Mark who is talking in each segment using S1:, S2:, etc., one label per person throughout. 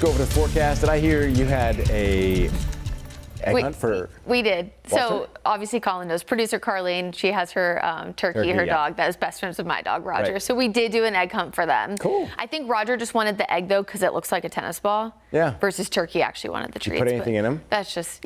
S1: Let's go over to the forecast. Did I hear you had a egg hunt for?
S2: We did.
S1: Walter?
S2: So obviously Colin knows. Producer Carlene, she has her turkey, her dog that is best friends with my dog Roger. Right. So we did do an egg hunt for them.
S1: Cool.
S2: I think Roger just wanted the egg though because it looks like a tennis ball.
S1: Yeah.
S2: Versus Turkey actually wanted the treats.
S1: You put anything in them?
S2: That's just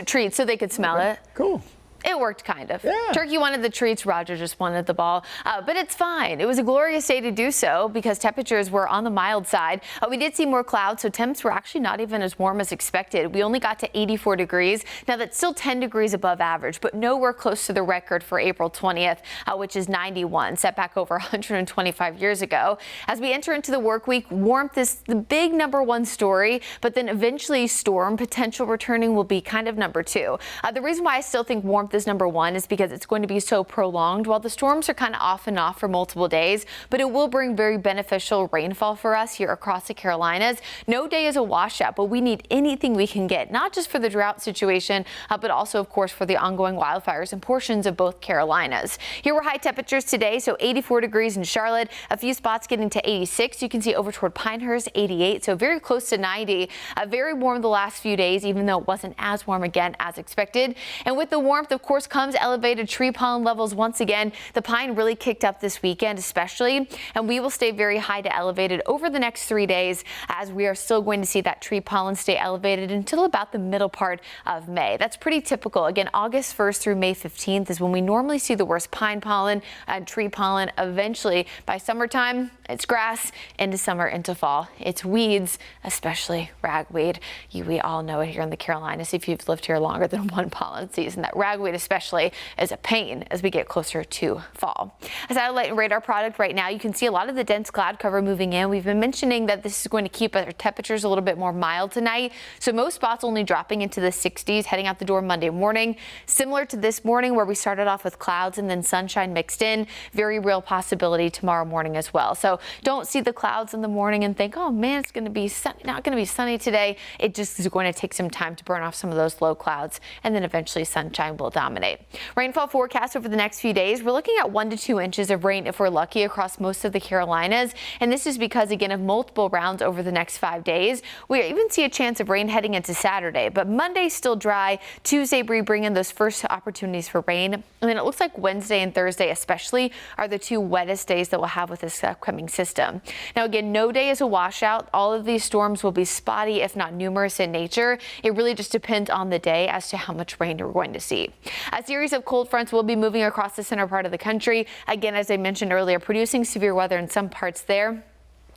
S2: treats so they could smell it.
S1: Cool.
S2: It worked kind of.
S1: Yeah.
S2: Turkey wanted the treats, Roger just wanted the ball. But it's fine. It was a glorious day to do so because temperatures were on the mild side. We did see more clouds, so temps were actually not even as warm as expected. We only got to 84 degrees. Now that's still 10 degrees above average, but nowhere close to the record for April 20th, which is 91, set back over 125 years ago. As we enter into the work week, warmth is the big #1 story, but then eventually storm potential returning will be kind of #2. The reason why I still think warmth is #1 is because it's going to be so prolonged. While the storms are kind of off and off for multiple days, but it will bring very beneficial rainfall for us here across the Carolinas. No day is a washout, but we need anything we can get, not just for the drought situation, but also, of course, for the ongoing wildfires in portions of both Carolinas. Here were high temperatures today, so 84 degrees in Charlotte, a few spots getting to 86. You can see over toward Pinehurst, 88, so very close to 90. Very warm the last few days, even though it wasn't as warm again as expected. And with the warmth, of course, comes elevated tree pollen levels once again. The pine really kicked up this weekend especially, and we will stay very high to elevated over the next 3 days as we are still going to see that tree pollen stay elevated until about the middle part of May. That's pretty typical. Again, August 1st through May 15th is when we normally see the worst pine pollen and tree pollen. Eventually, by summertime, it's grass, into summer, into fall. It's weeds, especially ragweed. We all know it here in the Carolinas if you've lived here longer than one pollen season. That ragweed especially is a pain as we get closer to fall. A satellite and radar product right now, you can see a lot of the dense cloud cover moving in. We've been mentioning that this is going to keep our temperatures a little bit more mild tonight. So most spots only dropping into the 60s heading out the door Monday morning. Similar to this morning where we started off with clouds and then sunshine mixed in. Very real possibility tomorrow morning as well. So don't see the clouds in the morning and think, oh man, it's going to be sunny. Not going to be sunny today. It just is going to take some time to burn off some of those low clouds, and then eventually sunshine will dominate. Rainfall forecast over the next few days. We're looking at 1 to 2 inches of rain if we're lucky across most of the Carolinas. And this is because, again, of multiple rounds over the next 5 days. We even see a chance of rain heading into Saturday, but Monday still dry. Tuesday, we bring in those first opportunities for rain. And then it looks like Wednesday and Thursday especially are the 2 wettest days that we'll have with this upcoming system. Now, again, no day is a washout. All of these storms will be spotty, if not numerous in nature. It really just depends on the day as to how much rain we're going to see. A series of cold fronts will be moving across the center part of the country. Again, as I mentioned earlier, producing severe weather in some parts there.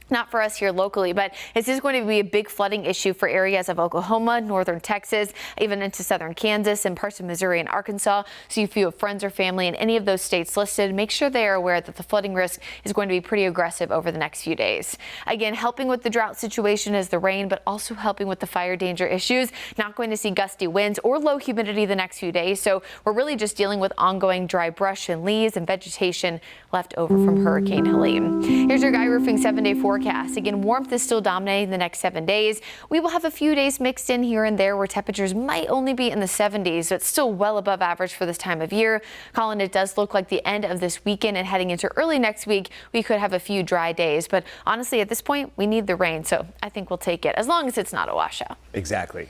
S2: Not for us here locally, but this is going to be a big flooding issue for areas of Oklahoma, northern Texas, even into southern Kansas and parts of Missouri and Arkansas. So if you have friends or family in any of those states listed, make sure they are aware that the flooding risk is going to be pretty aggressive over the next few days. Again, helping with the drought situation is the rain, but also helping with the fire danger issues. Not going to see gusty winds or low humidity the next few days. So we're really just dealing with ongoing dry brush and leaves and vegetation left over from Hurricane Helene. Here's your Guy Roofing 7-day forecast. Again, warmth is still dominating the next 7 days. We will have a few days mixed in here and there where temperatures might only be in the 70s, so it's still well above average for this time of year. Colin, it does look like the end of this weekend and heading into early next week, we could have a few dry days. But honestly, at this point, we need the rain, so I think we'll take it as long as it's not a washout.
S1: Exactly.